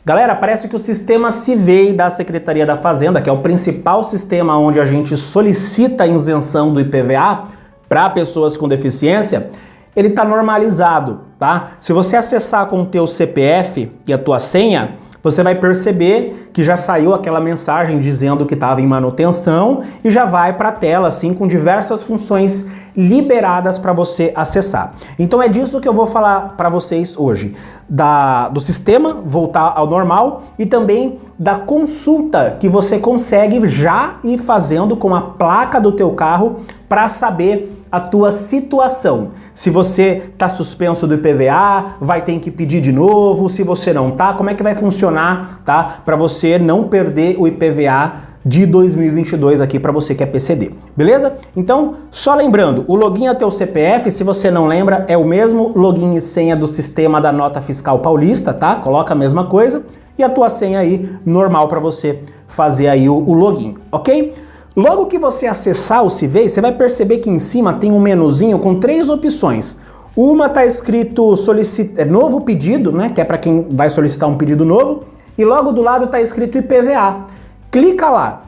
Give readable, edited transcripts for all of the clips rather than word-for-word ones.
Galera, parece que o sistema CIVEI da Secretaria da Fazenda, que é o principal sistema onde a gente solicita a isenção do IPVA para pessoas com deficiência, ele está normalizado, tá? Se você acessar com o teu CPF e a tua senha, você vai perceber que já saiu aquela mensagem dizendo que estava em manutenção e já vai para a tela, assim, com diversas funções liberadas para você acessar. Então é disso que eu vou falar para vocês hoje, do sistema voltar ao normal e também da consulta que você consegue já ir fazendo com a placa do teu carro para saber a tua situação. Se você tá suspenso do IPVA, vai ter que pedir de novo. Se você não tá, como é que vai funcionar, tá? Para você não perder o IPVA de 2022 aqui para você que é PCD. Beleza? Então, só lembrando, o login é teu CPF, se você não lembra, é o mesmo login e senha do sistema da Nota Fiscal Paulista, tá? Coloca a mesma coisa e a tua senha aí normal para você fazer aí o login, OK? Logo que você acessar o CIVEI, você vai perceber que em cima tem um menuzinho com 3 opções. Uma está escrito novo pedido, né, que é para quem vai solicitar um pedido novo, e logo do lado está escrito IPVA. Clica lá.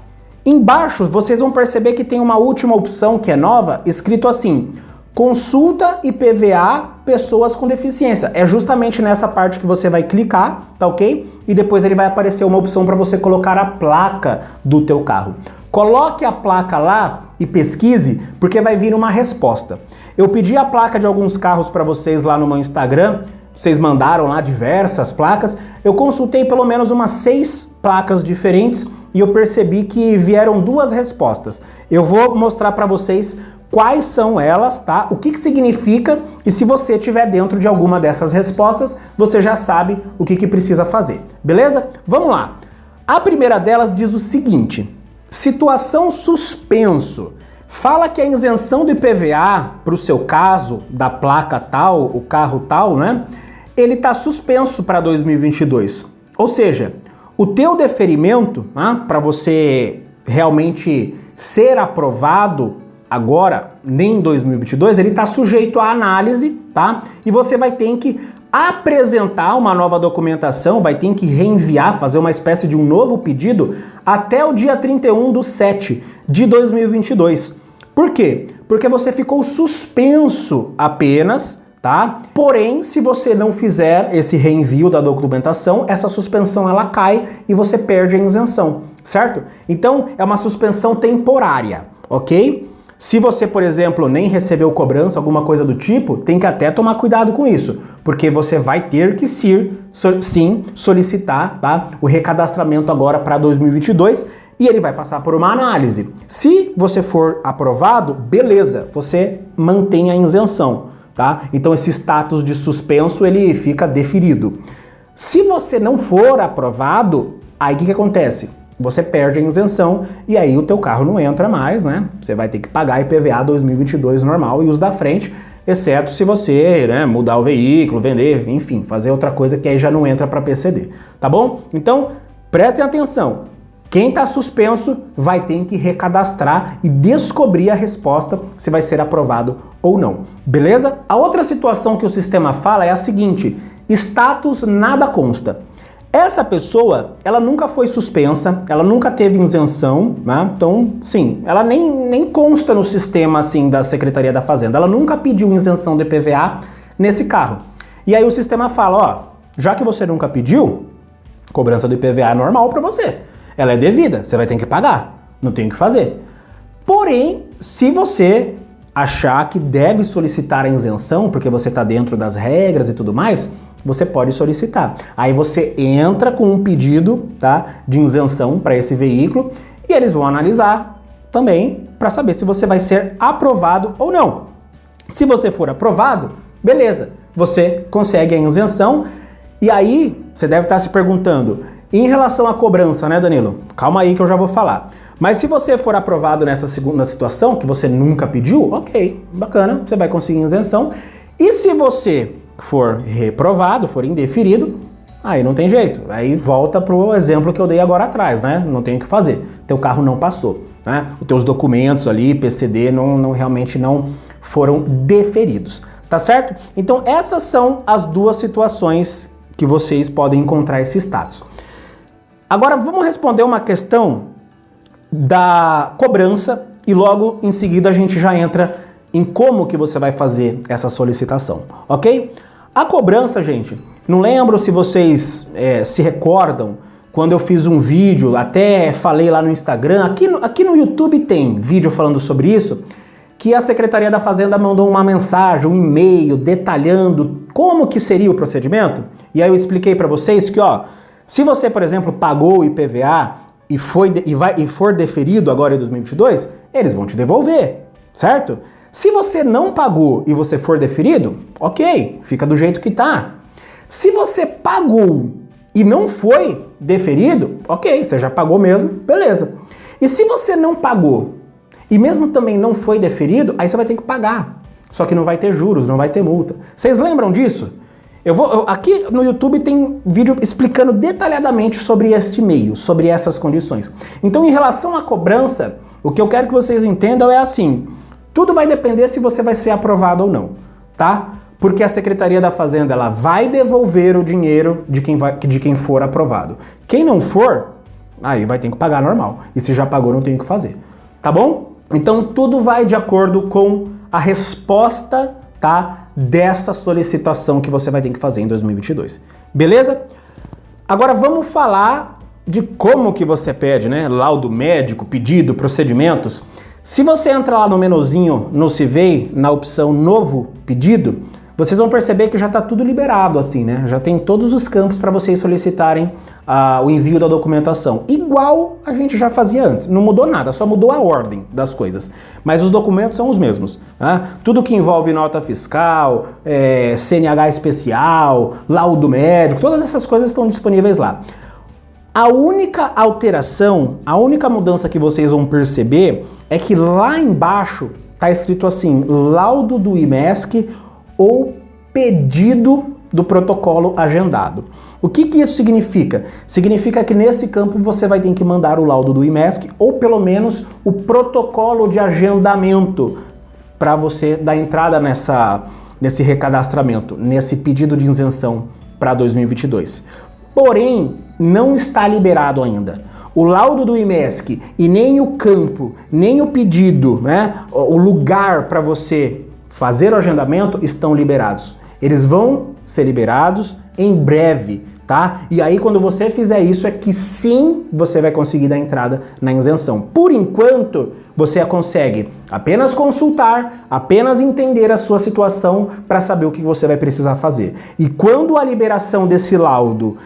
Embaixo vocês vão perceber que tem uma última opção que é nova, escrito assim: consulta IPVA pessoas com deficiência. É justamente nessa parte que você vai clicar, tá ok? E depois ele vai aparecer uma opção para você colocar a placa do teu carro. Coloque a placa lá e pesquise, porque vai vir uma resposta. Eu pedi a placa de alguns carros para vocês lá no meu Instagram, vocês mandaram lá diversas placas, eu consultei pelo menos umas 6 placas diferentes e eu percebi que vieram 2 respostas. Eu vou mostrar para vocês quais são elas, tá? O que significa, e se você estiver dentro de alguma dessas respostas, você já sabe o que precisa fazer, beleza? Vamos lá. A primeira delas diz o seguinte: situação suspenso. Fala que a isenção do IPVA para o seu caso, da placa tal, o carro tal, né? Ele está suspenso para 2022. Ou seja, o teu deferimento, né, para você realmente ser aprovado agora, nem em 2022, ele está sujeito à análise, tá? E você vai ter que apresentar uma nova documentação, vai ter que reenviar, fazer uma espécie de um novo pedido até o dia 31/7 de 2022. Por quê? Porque você ficou suspenso apenas, tá? Porém, se você não fizer esse reenvio da documentação, essa suspensão ela cai e você perde a isenção, certo? Então, é uma suspensão temporária, ok? Se você, por exemplo, nem recebeu cobrança, alguma coisa do tipo, tem que até tomar cuidado com isso, porque você vai ter que sim solicitar, tá, o recadastramento agora para 2022 e ele vai passar por uma análise. Se você for aprovado, beleza, você mantém a isenção, tá? Então esse status de suspenso ele fica deferido. Se você não for aprovado, aí o que acontece? Você perde a isenção e aí o teu carro não entra mais, né? Você vai ter que pagar IPVA 2022 normal e os da frente, exceto se você, né, mudar o veículo, vender, enfim, fazer outra coisa que aí já não entra para PCD, tá bom? Então, prestem atenção. Quem está suspenso vai ter que recadastrar e descobrir a resposta se vai ser aprovado ou não, beleza? A outra situação que o sistema fala é a seguinte: status nada consta. Essa pessoa, ela nunca foi suspensa, ela nunca teve isenção, né? Então, sim, ela nem consta no sistema, assim, da Secretaria da Fazenda. Ela nunca pediu isenção do IPVA nesse carro. E aí o sistema fala, ó, já que você nunca pediu, cobrança do IPVA é normal para você. Ela é devida, você vai ter que pagar, não tem o que fazer. Porém, se você achar que deve solicitar a isenção, porque você está dentro das regras e tudo mais, você pode solicitar. Aí você entra com um pedido, tá, de isenção para esse veículo e eles vão analisar também para saber se você vai ser aprovado ou não. Se você for aprovado, beleza, você consegue a isenção e aí você deve estar se perguntando, em relação à cobrança, né, Danilo? Calma aí que eu já vou falar. Mas se você for aprovado nessa segunda situação, que você nunca pediu, ok, bacana, você vai conseguir isenção. E se você for reprovado, for indeferido, aí não tem jeito. Aí volta pro exemplo que eu dei agora atrás, né? Não tem o que fazer. Teu carro não passou, né? Os teus documentos ali, PCD, realmente não foram deferidos, tá certo? Então essas são as duas situações que vocês podem encontrar esse status. Agora vamos responder uma questão da cobrança e logo em seguida a gente já entra em como que você vai fazer essa solicitação, ok? A cobrança, gente, não lembro se vocês se recordam quando eu fiz um vídeo, até falei lá no Instagram, aqui no YouTube tem vídeo falando sobre isso, que a Secretaria da Fazenda mandou uma mensagem, um e-mail detalhando como que seria o procedimento. E aí eu expliquei para vocês que, ó, se você, por exemplo, pagou o IPVA e for deferido agora em 2022, eles vão te devolver, certo? Se você não pagou e você for deferido, ok, fica do jeito que tá. Se você pagou e não foi deferido, ok, você já pagou mesmo, beleza. E se você não pagou e mesmo também não foi deferido, aí você vai ter que pagar. Só que não vai ter juros, não vai ter multa. Vocês lembram disso? Aqui no YouTube tem vídeo explicando detalhadamente sobre este meio, sobre essas condições. Então, em relação à cobrança, o que eu quero que vocês entendam é assim, tudo vai depender se você vai ser aprovado ou não, tá? Porque a Secretaria da Fazenda, ela vai devolver o dinheiro de quem for aprovado. Quem não for, aí vai ter que pagar normal. E se já pagou, não tem o que fazer, tá bom? Então, tudo vai de acordo com a resposta, tá, dessa solicitação que você vai ter que fazer em 2022. Beleza? Agora vamos falar de como que você pede, né? Laudo médico, pedido, procedimentos. Se você entrar lá no menuzinho no CIVEI, na opção Novo Pedido, vocês vão perceber que já está tudo liberado assim, né? Já tem todos os campos para vocês solicitarem o envio da documentação. Igual a gente já fazia antes. Não mudou nada, só mudou a ordem das coisas. Mas os documentos são os mesmos. Né? Tudo que envolve nota fiscal, CNH especial, laudo médico, todas essas coisas estão disponíveis lá. A única alteração, a única mudança que vocês vão perceber é que lá embaixo está escrito assim, laudo do IMESC ou pedido do protocolo agendado. O que isso significa? Significa que nesse campo você vai ter que mandar o laudo do IMESC ou pelo menos o protocolo de agendamento para você dar entrada nesse recadastramento, nesse pedido de isenção para 2022. Porém, não está liberado ainda. O laudo do IMESC e nem o campo, nem o pedido, né, o lugar para você fazer o agendamento estão liberados. Eles vão ser liberados em breve, tá? E aí quando você fizer isso é que sim você vai conseguir dar entrada na isenção. Por enquanto, você consegue apenas consultar, apenas entender a sua situação para saber o que você vai precisar fazer. E quando a liberação desse laudo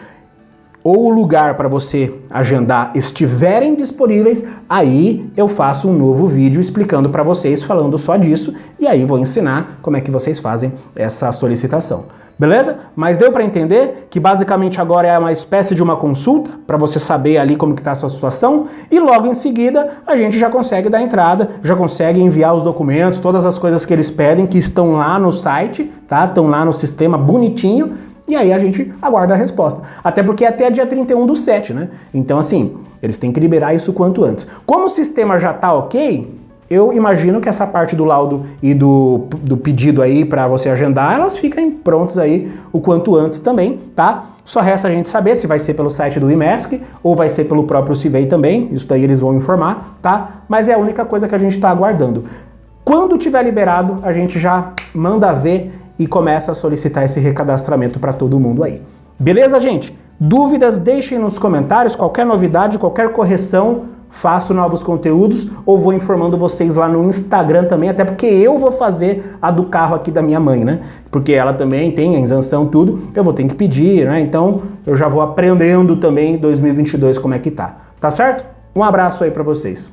ou o lugar para você agendar estiverem disponíveis, aí eu faço um novo vídeo explicando para vocês, falando só disso, e aí vou ensinar como é que vocês fazem essa solicitação. Beleza? Mas deu para entender que basicamente agora é uma espécie de uma consulta para você saber ali como que está a sua situação e logo em seguida a gente já consegue dar entrada, já consegue enviar os documentos, todas as coisas que eles pedem que estão lá no site, tá? Estão lá no sistema bonitinho. E aí a gente aguarda a resposta. Até porque é até dia 31/7, né? Então assim, eles têm que liberar isso quanto antes. Como o sistema já tá ok, eu imagino que essa parte do laudo e do pedido aí para você agendar, elas fiquem prontas aí o quanto antes também, tá? Só resta a gente saber se vai ser pelo site do IMESC ou vai ser pelo próprio CIVEI também, isso daí eles vão informar, tá? Mas é a única coisa que a gente tá aguardando. Quando tiver liberado, a gente já manda ver e começa a solicitar esse recadastramento para todo mundo aí. Beleza, gente? Dúvidas, deixem nos comentários, qualquer novidade, qualquer correção, faço novos conteúdos ou vou informando vocês lá no Instagram também, até porque eu vou fazer a do carro aqui da minha mãe, né? Porque ela também tem a isenção, tudo, eu vou ter que pedir, né? Então eu já vou aprendendo também em 2022 como é que tá. Tá certo? Um abraço aí para vocês.